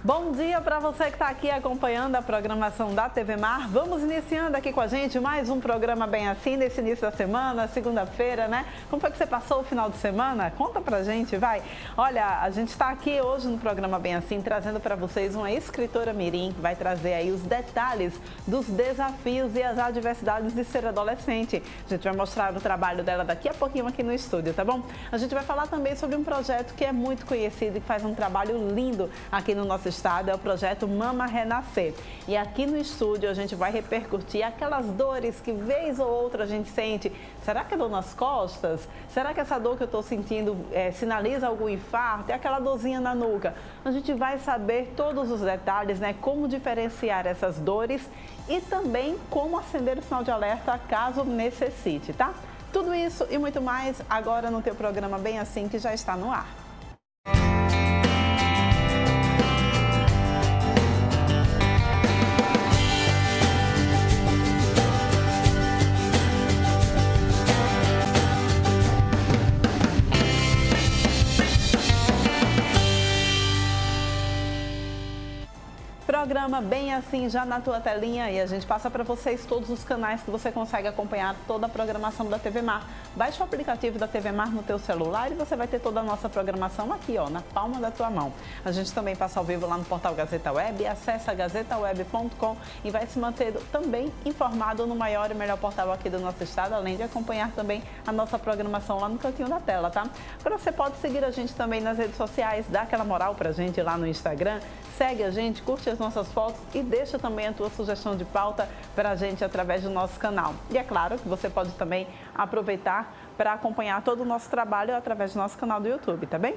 Bom dia para você que está aqui acompanhando a programação da TV Mar. Vamos iniciando aqui com a gente mais um programa bem assim, nesse início da semana, segunda-feira, né? Como foi que você passou o final de semana? Conta pra gente, vai. Olha, a gente está aqui hoje no programa bem assim, trazendo para vocês uma escritora mirim, que vai trazer aí os detalhes dos desafios e as adversidades de ser adolescente. A gente vai mostrar o trabalho dela daqui a pouquinho aqui no estúdio, tá bom? A gente vai falar também sobre um projeto que é muito conhecido e que faz um trabalho lindo aqui no nosso estado, é o projeto Mama Renascer. E aqui no estúdio a gente vai repercutir aquelas dores que vez ou outra a gente sente. Será que é dor nas costas? Será que essa dor que eu estou sentindo sinaliza algum infarto? É aquela dorzinha na nuca? A gente vai saber todos os detalhes, né? Como diferenciar essas dores e também como acender o sinal de alerta caso necessite, tá? Tudo isso e muito mais agora no teu programa Bem Assim, que já está no ar. Programa Bem Assim já na tua telinha e a gente passa para vocês todos os canais que você consegue acompanhar toda a programação da TV Mar. Baixe o aplicativo da TV Mar no teu celular e você vai ter toda a nossa programação aqui, ó, na palma da tua mão. A gente também passa ao vivo lá no portal Gazeta Web, acessa gazetaweb.com e vai se manter também informado no maior e melhor portal aqui do nosso estado, além de acompanhar também a nossa programação lá no cantinho da tela, tá? Agora você pode seguir a gente também nas redes sociais, dá aquela moral pra gente lá no Instagram, segue a gente, curte as nossas fotos e deixa também a tua sugestão de pauta para a gente através do nosso canal. E é claro que você pode também aproveitar para acompanhar todo o nosso trabalho através do nosso canal do YouTube, tá bem?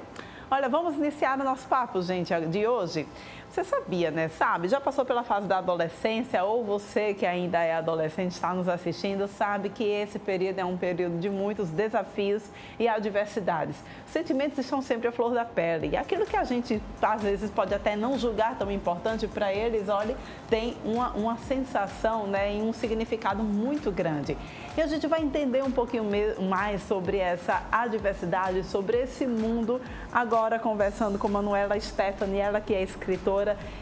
Olha, vamos iniciar o nosso papo, gente, de hoje. Você sabia, né? Sabe? Já passou pela fase da adolescência ou você que ainda é adolescente está nos assistindo, sabe que esse período é um período de muitos desafios e adversidades. Os sentimentos estão sempre à flor da pele e aquilo que a gente às vezes pode até não julgar tão importante para eles, olha, tem uma sensação, né, e um significado muito grande. E a gente vai entender um pouquinho mais sobre essa adversidade, sobre esse mundo, agora conversando com Manuela Stephanie, ela que é escritora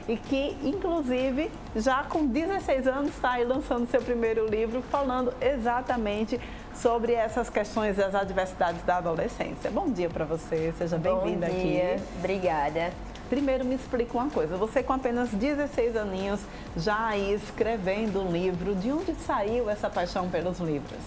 e que, inclusive, já com 16 anos está aí lançando seu primeiro livro, falando exatamente sobre essas questões das adversidades da adolescência. Bom dia para você, seja bem-vinda aqui. Bom dia, obrigada. Primeiro, me explica uma coisa, você com apenas 16 aninhos, já aí escrevendo um livro, de onde saiu essa paixão pelos livros?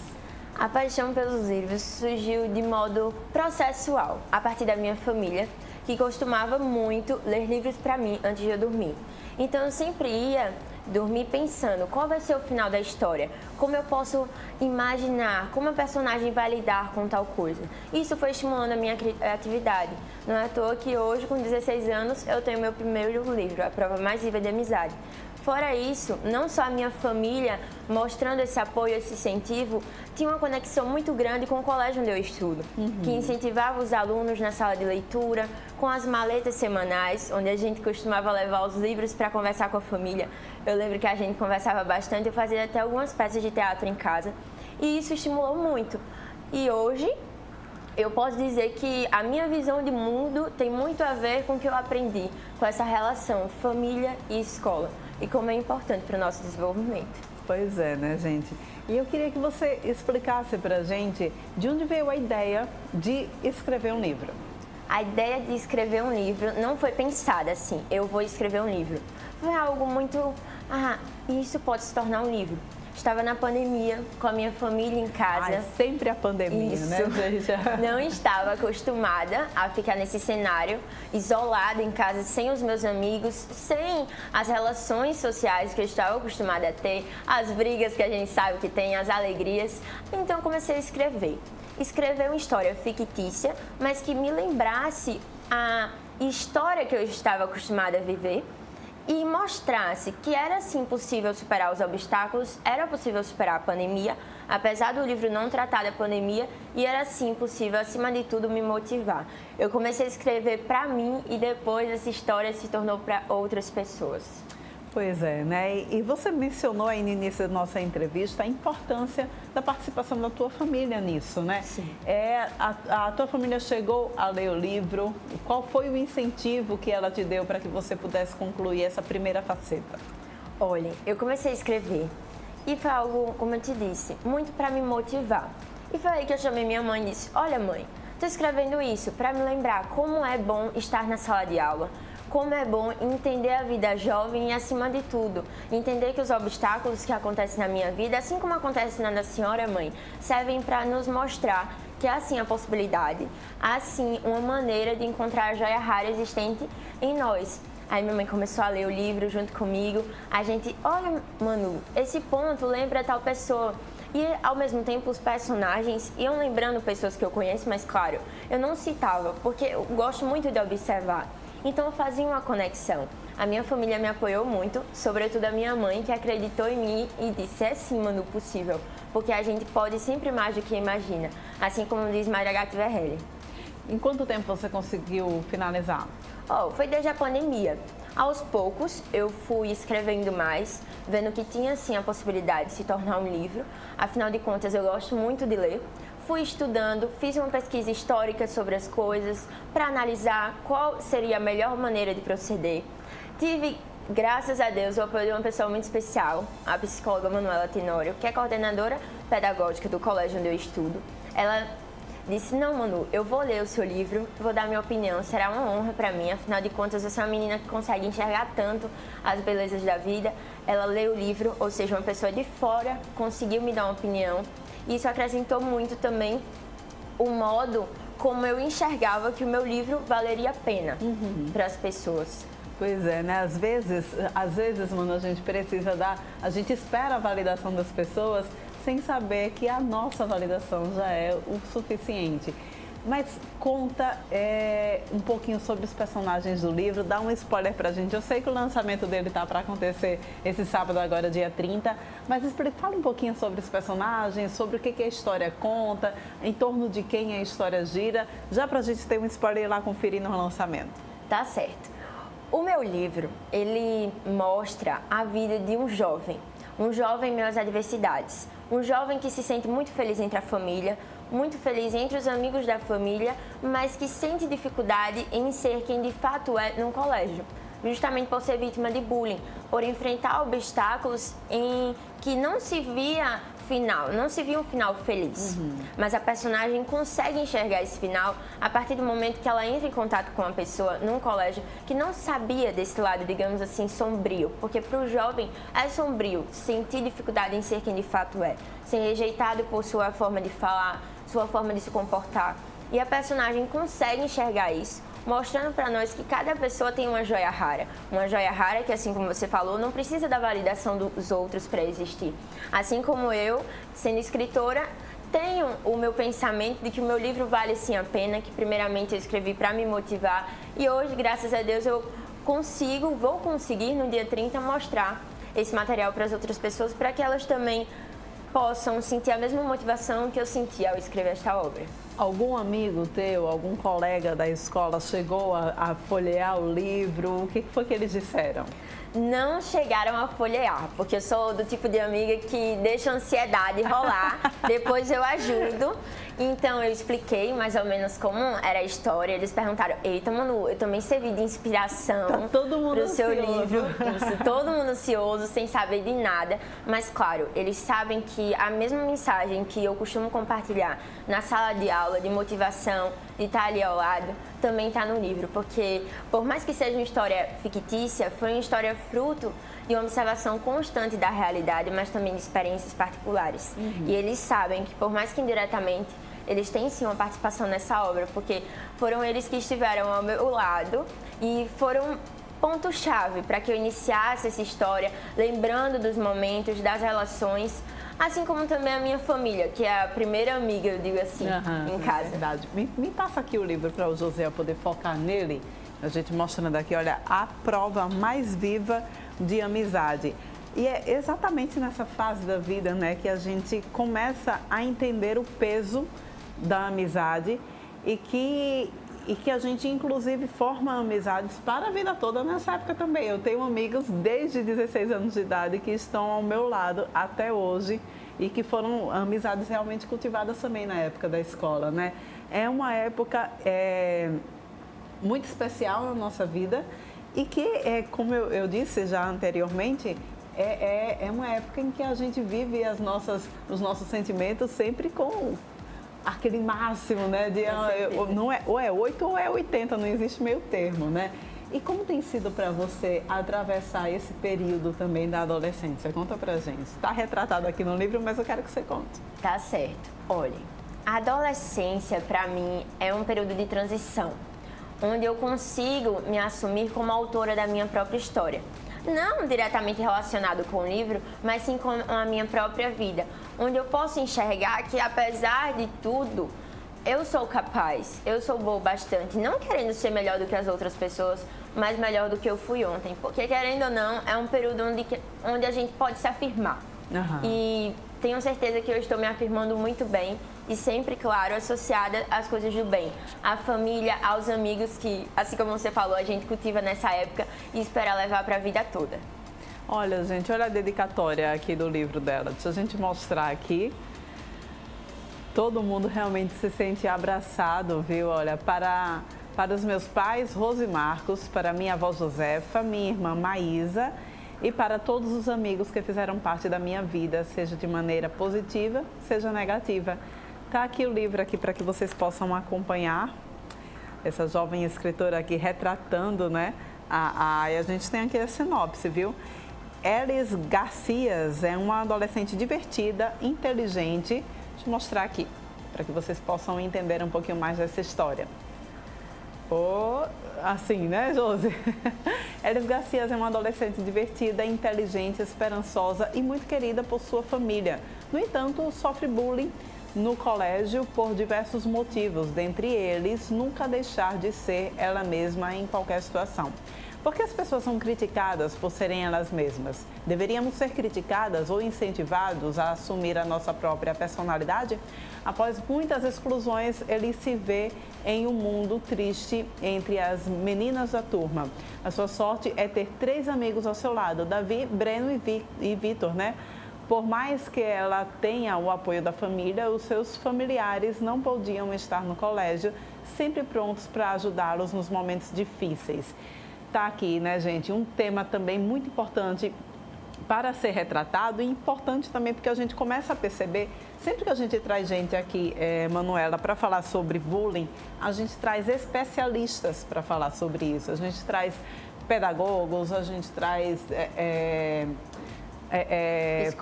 A paixão pelos livros surgiu de modo processual, a partir da minha família, que costumava muito ler livros para mim antes de eu dormir. Então eu sempre ia dormir pensando qual vai ser o final da história, como eu posso imaginar, como a personagem vai lidar com tal coisa. Isso foi estimulando a minha criatividade. Não é à toa que hoje, com 16 anos, eu tenho meu primeiro livro, A Prova Mais Viva de Amizade. Fora isso, não só a minha família mostrando esse apoio, esse incentivo, tinha uma conexão muito grande com o colégio onde eu estudo, que incentivava os alunos na sala de leitura, com as maletas semanais, onde a gente costumava levar os livros para conversar com a família. Eu lembro que a gente conversava bastante, eu fazia até algumas peças de teatro em casa, e isso estimulou muito. E hoje, eu posso dizer que a minha visão de mundo tem muito a ver com o que eu aprendi, com essa relação família e escola, e como é importante para o nosso desenvolvimento. Pois é, né, gente? E eu queria que você explicasse para a gente de onde veio a ideia de escrever um livro. A ideia de escrever um livro não foi pensada assim, eu vou escrever um livro. Foi algo muito, isso pode se tornar um livro. Estava na pandemia, com a minha família em casa. Sempre a pandemia, isso. Né, gente? Não estava acostumada a ficar nesse cenário, isolada em casa, sem os meus amigos, sem as relações sociais que eu estava acostumada a ter, as brigas que a gente sabe que tem, as alegrias. Então eu comecei a escrever. Escrever uma história fictícia, mas que me lembrasse a história que eu estava acostumada a viver, e mostrasse que era sim possível superar os obstáculos, era possível superar a pandemia, apesar do livro não tratar da pandemia, e era sim possível, acima de tudo, me motivar. Eu comecei a escrever para mim e depois essa história se tornou para outras pessoas. Pois é, né? E você mencionou aí no início da nossa entrevista a importância da participação da tua família nisso, né? Sim. A tua família chegou a ler o livro? Qual foi o incentivo que ela te deu para que você pudesse concluir essa primeira faceta? Olha, eu comecei a escrever e foi algo, como eu te disse, muito para me motivar. E foi aí que eu chamei minha mãe e disse: olha mãe, estou escrevendo isso para me lembrar como é bom estar na sala de aula, como é bom entender a vida jovem e, acima de tudo, entender que os obstáculos que acontecem na minha vida, assim como acontece na da senhora mãe, servem para nos mostrar que há sim a possibilidade, há sim uma maneira de encontrar a joia rara existente em nós. Aí minha mãe começou a ler o livro junto comigo, a gente, olha Manu, esse ponto lembra tal pessoa. E, ao mesmo tempo, os personagens iam lembrando pessoas que eu conheço, mas, claro, eu não citava, porque eu gosto muito de observar. Então, eu fazia uma conexão. A minha família me apoiou muito, sobretudo a minha mãe, que acreditou em mim e disse: é sim, Manu, possível, porque a gente pode sempre mais do que imagina, assim como diz Mayra Gatti Verhelli. Em quanto tempo você conseguiu finalizar? Foi desde a pandemia. Aos poucos, eu fui escrevendo mais, vendo que tinha sim a possibilidade de se tornar um livro. Afinal de contas, eu gosto muito de ler. Fui estudando, fiz uma pesquisa histórica sobre as coisas para analisar qual seria a melhor maneira de proceder. Tive, graças a Deus, o apoio de uma pessoa muito especial, a psicóloga Manuela Tenório, que é coordenadora pedagógica do colégio onde eu estudo. Ela disse: não, Manu, eu vou ler o seu livro, vou dar minha opinião, será uma honra para mim, afinal de contas eu sou uma menina que consegue enxergar tanto as belezas da vida. Ela leu o livro, ou seja, uma pessoa de fora conseguiu me dar uma opinião. Isso acrescentou muito também o modo como eu enxergava que o meu livro valeria a pena para as pessoas. Pois é, né? Às vezes, Manu, a gente espera a validação das pessoas sem saber que a nossa validação já é o suficiente. Mas conta um pouquinho sobre os personagens do livro, dá um spoiler pra gente. Eu sei que o lançamento dele tá para acontecer esse sábado, agora dia 30, mas fala um pouquinho sobre os personagens, sobre o que a história conta, em torno de quem a história gira, já pra gente ter um spoiler lá conferir no lançamento. Tá certo. O meu livro, ele mostra a vida de um jovem em meio às adversidades, um jovem que se sente muito feliz entre a família, muito feliz entre os amigos da família, mas que sente dificuldade em ser quem de fato é num colégio, justamente por ser vítima de bullying, por enfrentar obstáculos em que não se via um final feliz. Mas a personagem consegue enxergar esse final a partir do momento que ela entra em contato com uma pessoa num colégio que não sabia desse lado, digamos assim, sombrio, porque para o jovem é sombrio sentir dificuldade em ser quem de fato é, ser rejeitado por sua forma de falar, sua forma de se comportar. E a personagem consegue enxergar isso, mostrando para nós que cada pessoa tem uma joia rara que, assim como você falou, não precisa da validação dos outros para existir. Assim como eu, sendo escritora, tenho o meu pensamento de que o meu livro vale sim a pena, que primeiramente eu escrevi para me motivar e hoje, graças a Deus, eu vou conseguir no dia 30 mostrar esse material para as outras pessoas, para que elas também possam sentir a mesma motivação que eu senti ao escrever esta obra. Algum amigo teu, algum colega da escola chegou a folhear o livro? O que foi que eles disseram? Não chegaram a folhear, porque eu sou do tipo de amiga que deixa a ansiedade rolar, depois eu ajudo. Então eu expliquei mais ou menos como era a história. Eles perguntaram: eita, Manu, eu também servi de inspiração para o seu livro. Isso, todo mundo ansioso, sem saber de nada. Mas claro, eles sabem que a mesma mensagem que eu costumo compartilhar na sala de aula, de motivação, de estar ali ao lado, também está no livro. Porque por mais que seja uma história fictícia, foi uma história fruto de uma observação constante da realidade, mas também de experiências particulares. E eles sabem que, por mais que indiretamente, eles têm sim uma participação nessa obra, porque foram eles que estiveram ao meu lado e foram ponto-chave para que eu iniciasse essa história, lembrando dos momentos, das relações, assim como também a minha família, que é a primeira amiga, eu digo assim, em casa. É verdade. Me passa aqui o livro para o José poder focar nele. A gente mostrando aqui, olha, a prova mais viva de amizade. E é exatamente nessa fase da vida, né, que a gente começa a entender o peso da amizade e e que a gente, inclusive, forma amizades para a vida toda nessa época também. Eu tenho amigos desde 16 anos de idade que estão ao meu lado até hoje e que foram amizades realmente cultivadas também na época da escola, né? É uma época muito especial na nossa vida e que, como eu disse já anteriormente, é uma época em que a gente vive os nossos sentimentos sempre com aquele máximo, né? Não é, ou é 8 ou é 80, não existe meio termo, né? E como tem sido para você atravessar esse período também da adolescência? Conta pra gente. Está retratado aqui no livro, mas eu quero que você conte. Tá certo. Olha, a adolescência para mim é um período de transição, onde eu consigo me assumir como autora da minha própria história. Não diretamente relacionado com o livro, mas sim com a minha própria vida, onde eu posso enxergar que, apesar de tudo, eu sou capaz, eu sou boa bastante, não querendo ser melhor do que as outras pessoas, mas melhor do que eu fui ontem. Porque, querendo ou não, é um período onde a gente pode se afirmar. Uhum. E tenho certeza que eu estou me afirmando muito bem e sempre, claro, associada às coisas do bem. À família, aos amigos que, assim como você falou, a gente cultiva nessa época e espera levar para a vida toda. Olha, gente, olha a dedicatória aqui do livro dela. Deixa a gente mostrar aqui. Todo mundo realmente se sente abraçado, viu? Olha, para os meus pais, Rose e Marcos, para minha avó Josefa, minha irmã Maísa e para todos os amigos que fizeram parte da minha vida, seja de maneira positiva, seja negativa. Tá aqui o livro aqui para que vocês possam acompanhar essa jovem escritora aqui retratando, né? E a gente tem aqui a sinopse, viu? Elis Garcias é uma adolescente divertida, inteligente. Deixa eu mostrar aqui, para que vocês possam entender um pouquinho mais dessa história. Assim, né, Josi? Elis Garcias é uma adolescente divertida, inteligente, esperançosa e muito querida por sua família. No entanto, sofre bullying no colégio por diversos motivos, dentre eles, nunca deixar de ser ela mesma em qualquer situação. Por que as pessoas são criticadas por serem elas mesmas? Deveríamos ser criticadas ou incentivados a assumir a nossa própria personalidade? Após muitas exclusões, ele se vê em um mundo triste entre as meninas da turma. A sua sorte é ter 3 amigos ao seu lado, Davi, Breno e Vitor, né? Por mais que ela tenha o apoio da família, os seus familiares não podiam estar no colégio, sempre prontos para ajudá-los nos momentos difíceis. Tá aqui, né, gente, um tema também muito importante para ser retratado e importante também porque a gente começa a perceber, sempre que a gente traz gente aqui, Manuela, para falar sobre bullying, a gente traz especialistas para falar sobre isso, a gente traz pedagogos, a gente traz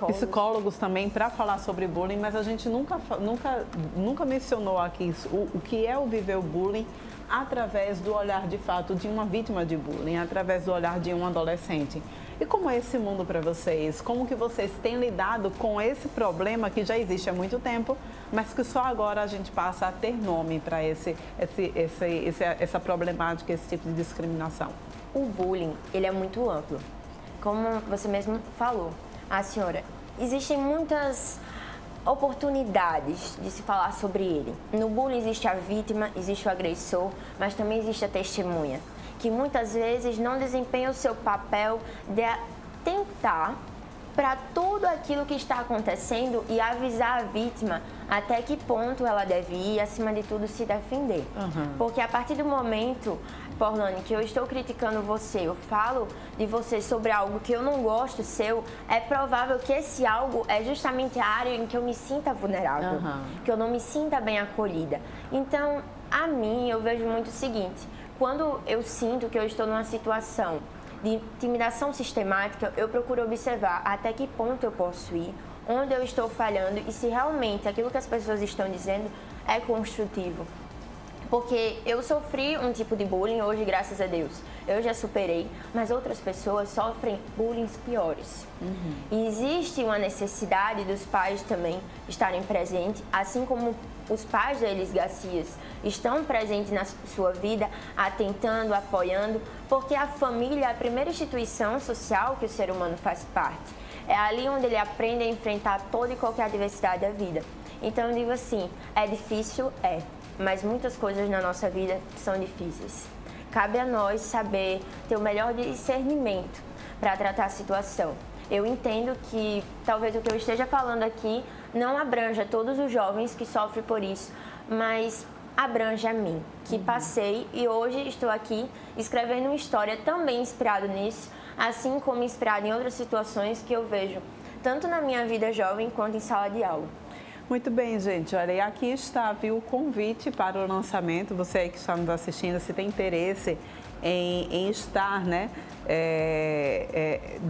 psicólogos também para falar sobre bullying, mas a gente nunca mencionou aqui o que é o viver o bullying através do olhar de fato de uma vítima de bullying, através do olhar de um adolescente. E como é esse mundo para vocês? Como que vocês têm lidado com esse problema que já existe há muito tempo, mas que só agora a gente passa a ter nome para essa problemática, esse tipo de discriminação? O bullying, ele é muito amplo. Como você mesmo falou, a senhora, existem muitas oportunidades de se falar sobre ele. No bullying existe a vítima, existe o agressor, mas também existe a testemunha, que muitas vezes não desempenha o seu papel de tentar para tudo aquilo que está acontecendo e avisar a vítima até que ponto ela deve ir e, acima de tudo, se defender. Uhum. Porque a partir do momento, Porlane, que eu estou criticando você, eu falo de você sobre algo que eu não gosto seu, é provável que esse algo é justamente a área em que eu me sinta vulnerável, que eu não me sinta bem acolhida. Então, a mim, eu vejo muito o seguinte, quando eu sinto que eu estou numa situação de intimidação sistemática, eu procuro observar até que ponto eu posso ir, onde eu estou falhando e se realmente aquilo que as pessoas estão dizendo é construtivo. Porque eu sofri um tipo de bullying hoje, graças a Deus, eu já superei, mas outras pessoas sofrem bullying piores. Uhum. E existe uma necessidade dos pais também estarem presentes, assim como os pais da Elis Garcias estão presentes na sua vida, atentando, apoiando, porque a família é a primeira instituição social que o ser humano faz parte. É ali onde ele aprende a enfrentar toda e qualquer adversidade da vida. Então eu digo assim, é difícil? É. mas muitas coisas na nossa vida são difíceis. Cabe a nós saber ter o melhor discernimento para tratar a situação. Eu entendo que talvez o que eu esteja falando aqui não abranja todos os jovens que sofrem por isso, mas abrange a mim, que passei e hoje estou aqui escrevendo uma história também inspirada nisso, assim como inspirada em outras situações que eu vejo, tanto na minha vida jovem quanto em sala de aula. Muito bem, gente. Olha, e aqui está, viu, o convite para o lançamento. Você aí que está nos assistindo, se tem interesse em estar, né,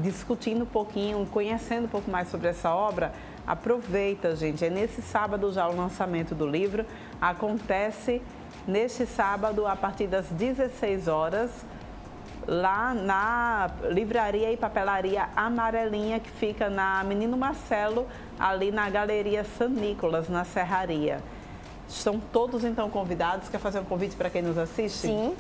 discutindo um pouquinho, conhecendo um pouco mais sobre essa obra, aproveita, gente. É nesse sábado já o lançamento do livro. Acontece neste sábado, a partir das 16 horas, lá na Livraria e Papelaria Amarelinha, que fica na Menino Marcelo, ali na Galeria San Nicolas, na Serraria. Estão todos, então, convidados. Quer fazer um convite para quem nos assiste? Sim.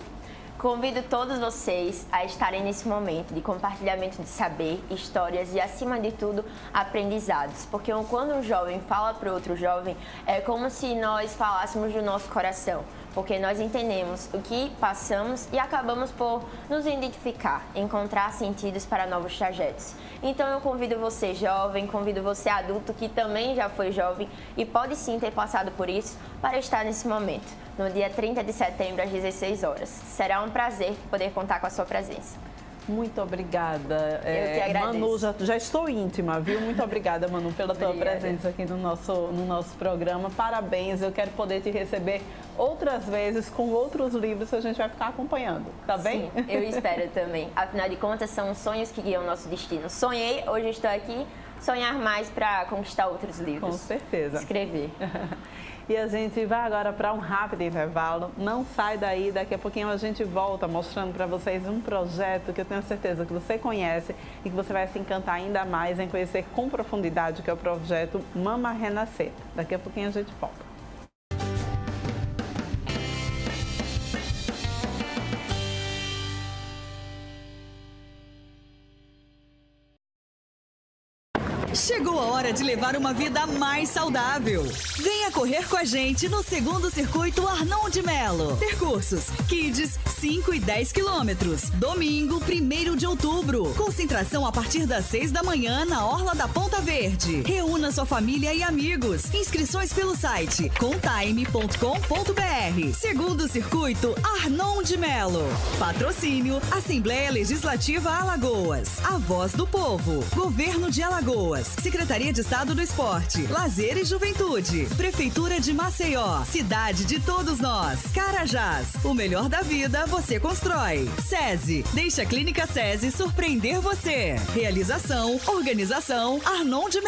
Convido todos vocês a estarem nesse momento de compartilhamento de saber, histórias e, acima de tudo, aprendizados. Porque quando um jovem fala para outro jovem, é como se nós falássemos do nosso coração. Porque nós entendemos o que passamos e acabamos por nos identificar, encontrar sentidos para novos trajetos. Então eu convido você jovem, convido você adulto que também já foi jovem e pode sim ter passado por isso, para estar nesse momento, no dia 30 de setembro às 16 horas. Será um prazer poder contar com a sua presença. Muito obrigada. Eu que agradeço. Manu, já estou íntima, viu? Muito obrigada, Manu, pela tua presença aqui no nosso programa. Parabéns, eu quero poder te receber outras vezes com outros livros que a gente vai ficar acompanhando, tá bem? Sim, eu espero também. Afinal de contas, são sonhos que guiam o nosso destino. Sonhei, hoje estou aqui, sonhar mais para conquistar outros livros. Com certeza. Escrever. E a gente vai agora para um rápido intervalo. Não sai daí, daqui a pouquinho a gente volta mostrando para vocês um projeto que eu tenho certeza que você conhece e que você vai se encantar ainda mais em conhecer com profundidade, que é o projeto Mama Renascer. Daqui a pouquinho a gente volta. Chegou a hora de levar uma vida mais saudável. Venha correr com a gente no 2º Circuito Arnon de Melo. Percursos Kids, 5 e 10 quilômetros. Domingo, 1º de outubro. Concentração a partir das 6 da manhã na Orla da Ponta Verde. Reúna sua família e amigos. Inscrições pelo site contime.com.br. 2º Circuito Arnon de Melo. Patrocínio Assembleia Legislativa Alagoas. A Voz do Povo. Governo de Alagoas. Secretaria de Estado do Esporte, Lazer e Juventude. Prefeitura de Maceió. Cidade de todos nós. Carajás. O melhor da vida você constrói. SESI. Deixa a Clínica SESI surpreender você. Realização, organização, Arnon de Melo.